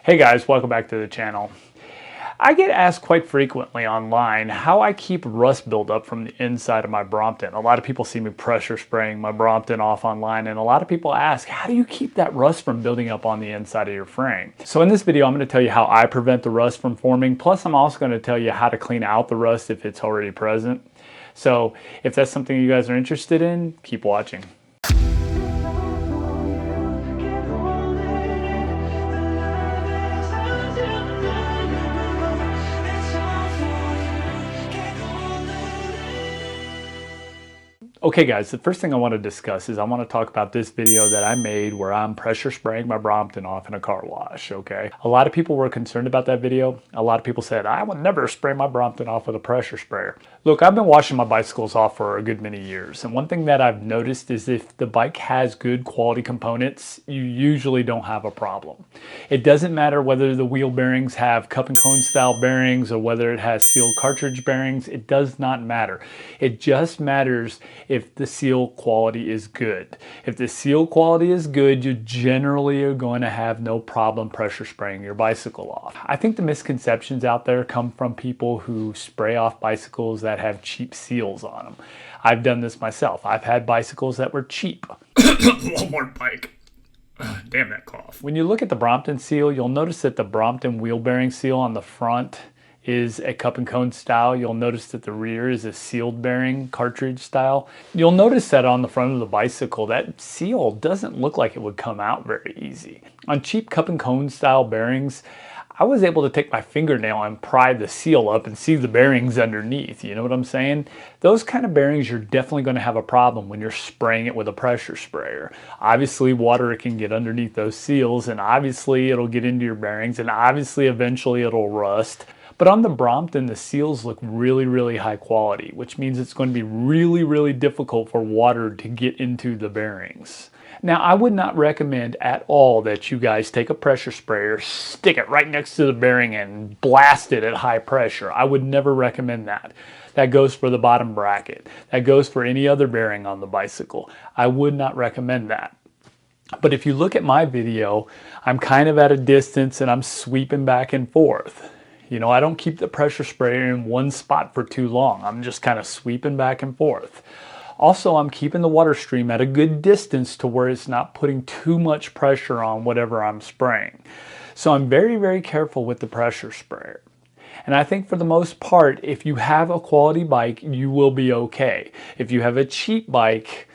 Hey guys, welcome back to the channel. I get asked quite frequently online how I keep rust buildup from the inside of my Brompton. A lot of people see me pressure spraying my Brompton off online, and a lot of people ask, how do you keep that rust from building up on the inside of your frame? So in this video, I'm going to tell you how I prevent the rust from forming, plus I'm also going to tell you how to clean out the rust if it's already present. So if that's something you guys are interested in, keep watching. Okay guys, the first thing I want to discuss is I want to talk about this video that I made where I'm pressure spraying my Brompton off in a car wash, okay? A lot of people were concerned about that video. A lot of people said, I would never spray my Brompton off with a pressure sprayer. Look, I've been washing my bicycles off for a good many years, and one thing that I've noticed is if the bike has good quality components, you usually don't have a problem. It doesn't matter whether the wheel bearings have cup and cone style bearings or whether it has sealed cartridge bearings. It does not matter. It just matters if the seal quality is good. If the seal quality is good, you generally are going to have no problem pressure spraying your bicycle off. I think the misconceptions out there come from people who spray off bicycles that have cheap seals on them. I've done this myself. I've had bicycles that were cheap. Walmart bike. Damn that cough. When you look at the Brompton seal, you'll notice that the Brompton wheel bearing seal on the front is a cup and cone style. You'll notice that the rear is a sealed bearing cartridge style. You'll notice that on the front of the bicycle, that seal doesn't look like it would come out very easy. On cheap cup and cone style bearings, I was able to take my fingernail and pry the seal up and see the bearings underneath. You know what I'm saying? Those kind of bearings, you're definitely going to have a problem when you're spraying it with a pressure sprayer. Obviously, water can get underneath those seals, and obviously it'll get into your bearings, and obviously eventually it'll rust. But on the Brompton, the seals look really, really high quality, which means it's going to be really, really difficult for water to get into the bearings. Now, I would not recommend at all that you guys take a pressure sprayer, stick it right next to the bearing and blast it at high pressure. I would never recommend that. That goes for the bottom bracket. That goes for any other bearing on the bicycle. I would not recommend that. But if you look at my video, I'm kind of at a distance and I'm sweeping back and forth. You know, I don't keep the pressure sprayer in one spot for too long. I'm just kind of sweeping back and forth. Also, I'm keeping the water stream at a good distance to where it's not putting too much pressure on whatever I'm spraying. So I'm very, very careful with the pressure sprayer. And I think for the most part, if you have a quality bike, you will be okay. If you have a cheap bike,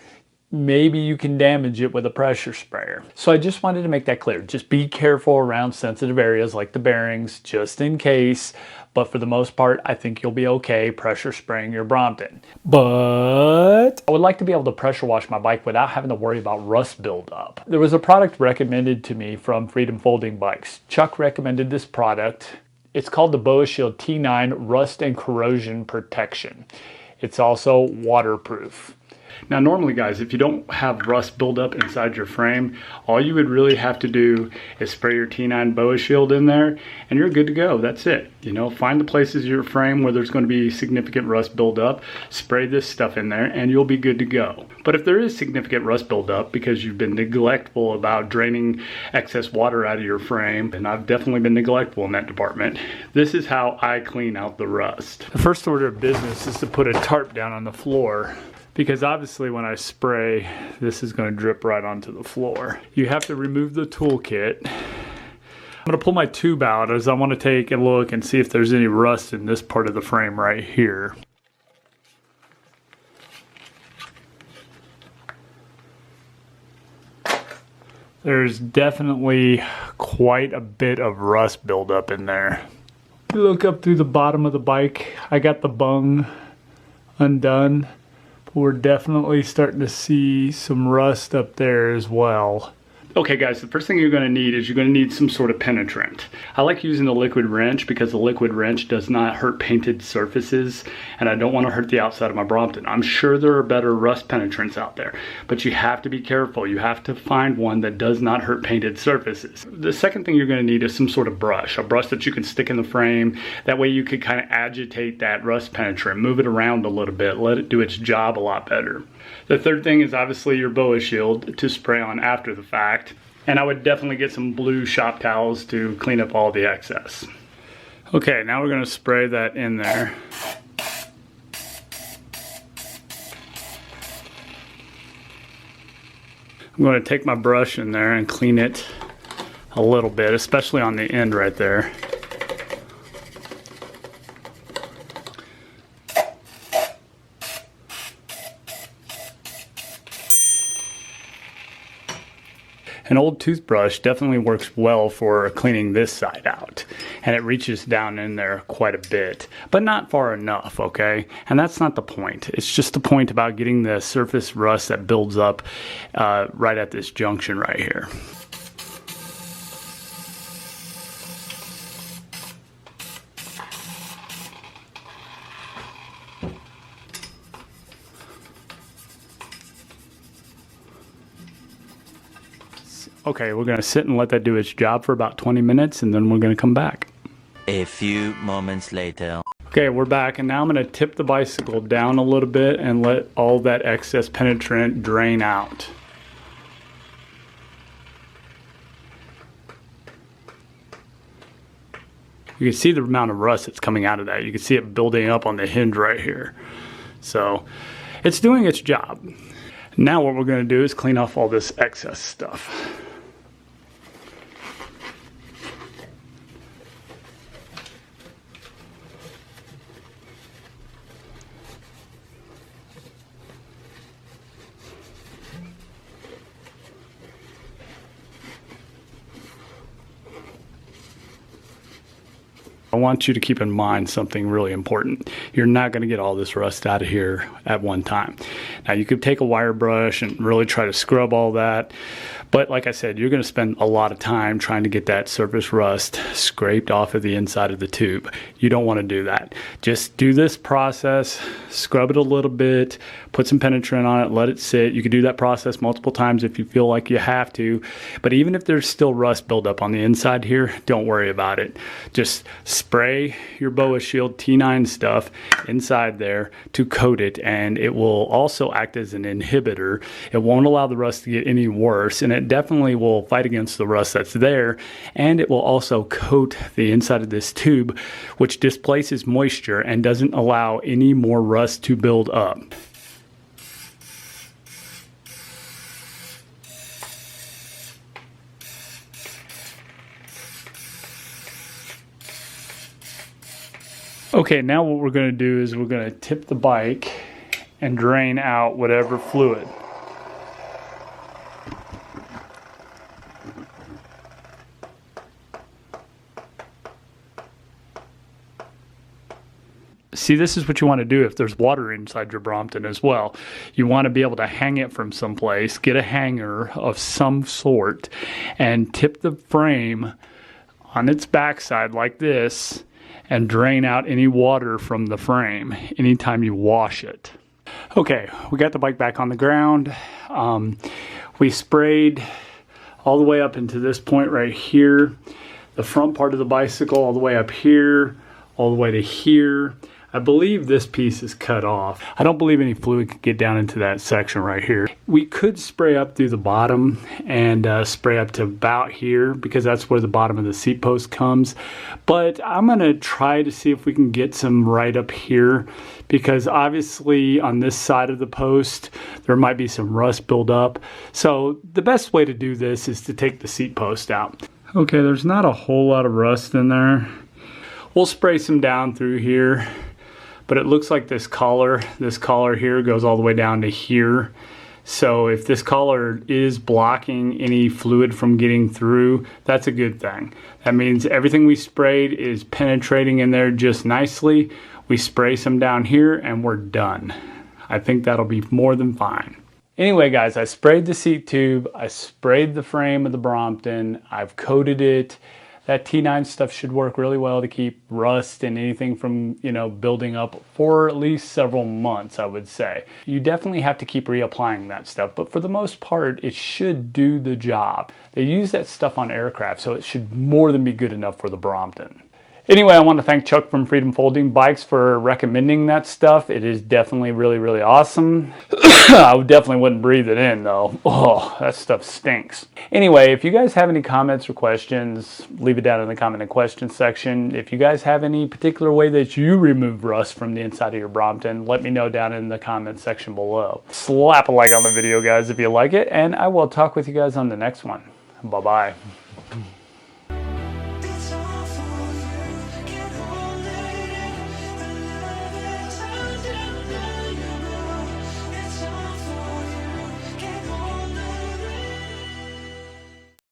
maybe you can damage it with a pressure sprayer. So I just wanted to make that clear. Just be careful around sensitive areas like the bearings, just in case. But for the most part, I think you'll be okay pressure spraying your Brompton. But I would like to be able to pressure wash my bike without having to worry about rust buildup. There was a product recommended to me from Freedom Folding Bikes. Chuck recommended this product. It's called the Boa Shield T9 Rust and Corrosion Protection. It's also waterproof. Now normally guys, if you don't have rust buildup inside your frame, all you would really have to do is spray your T9 Boa Shield in there and you're good to go. That's it. You know, find the places in your frame where there's going to be significant rust buildup, spray this stuff in there and you'll be good to go. But if there is significant rust buildup because you've been neglectful about draining excess water out of your frame, and I've definitely been neglectful in that department, this is how I clean out the rust. The first order of business is to put a tarp down on the floor, because obviously when I spray, this is going to drip right onto the floor. You have to remove the toolkit. I'm going to pull my tube out as I want to take a look and see if there's any rust in this part of the frame right here. There's definitely quite a bit of rust buildup in there. You look up through the bottom of the bike, I got the bung undone. We're definitely starting to see some rust up there as well. Okay guys, the first thing you're going to need is you're going to need some sort of penetrant. I like using the liquid wrench because the liquid wrench does not hurt painted surfaces and I don't want to hurt the outside of my Brompton. I'm sure there are better rust penetrants out there, but you have to be careful. You have to find one that does not hurt painted surfaces. The second thing you're going to need is some sort of brush, a brush that you can stick in the frame. That way you could kind of agitate that rust penetrant, move it around a little bit, let it do its job a lot better. The third thing is obviously your Boa Shield to spray on after the fact. And I would definitely get some blue shop towels to clean up all the excess. Okay, now we're going to spray that in there. I'm going to take my brush in there and clean it a little bit, especially on the end right there. An old toothbrush definitely works well for cleaning this side out, and it reaches down in there quite a bit, but not far enough, okay? And that's not the point. It's just the point about getting the surface rust that builds up right at this junction right here. Okay, we're gonna sit and let that do its job for about 20 minutes and then we're gonna come back. A few moments later. Okay, we're back and now I'm gonna tip the bicycle down a little bit and let all that excess penetrant drain out. You can see the amount of rust that's coming out of that. You can see it building up on the hinge right here. So it's doing its job. Now what we're gonna do is clean off all this excess stuff. I want you to keep in mind something really important. You're not going to get all this rust out of here at one time. Now you could take a wire brush and really try to scrub all that, but like I said, you're going to spend a lot of time trying to get that surface rust scraped off of the inside of the tube. You don't want to do that. Just do this process, scrub it a little bit, put some penetrant on it, let it sit. You can do that process multiple times if you feel like you have to, but even if there's still rust buildup on the inside here, don't worry about it. Just spray your BOA Shield T9 stuff inside there to coat it, and it will also act as an inhibitor. It won't allow the rust to get any worse, and it definitely will fight against the rust that's there, and it will also coat the inside of this tube, which displaces moisture and doesn't allow any more rust to build up. Okay, now what we're going to do is we're going to tip the bike and drain out whatever fluid. See, this is what you want to do if there's water inside your Brompton as well. You want to be able to hang it from someplace, get a hanger of some sort, and tip the frame on its backside like this, and drain out any water from the frame anytime you wash it. Okay, we got the bike back on the ground. We sprayed all the way up into this point right here, the front part of the bicycle all the way up here, all the way to here. I believe this piece is cut off. I don't believe any fluid could get down into that section right here. We could spray up through the bottom and spray up to about here because that's where the bottom of the seat post comes. But I'm gonna try to see if we can get some right up here because obviously on this side of the post, there might be some rust build up. So the best way to do this is to take the seat post out. Okay, there's not a whole lot of rust in there. We'll spray some down through here. But it looks like this collar here goes all the way down to here. So if this collar is blocking any fluid from getting through, that's a good thing. That means everything we sprayed is penetrating in there just nicely. We spray some down here and we're done. I think that'll be more than fine. Anyway, guys, I sprayed the seat tube, I sprayed the frame of the Brompton, I've coated it. That T9 stuff should work really well to keep rust and anything from, building up for at least several months, I would say. You definitely have to keep reapplying that stuff, but for the most part, it should do the job. They use that stuff on aircraft, so it should more than be good enough for the Brompton. Anyway, I want to thank Chuck from Freedom Folding Bikes for recommending that stuff. It is definitely really, really awesome. I definitely wouldn't breathe it in though. Oh, that stuff stinks. Anyway, if you guys have any comments or questions, leave it down in the comment and question section. If you guys have any particular way that you remove rust from the inside of your Brompton, let me know down in the comment section below. Slap a like on the video, guys, if you like it, and I will talk with you guys on the next one. Bye-bye.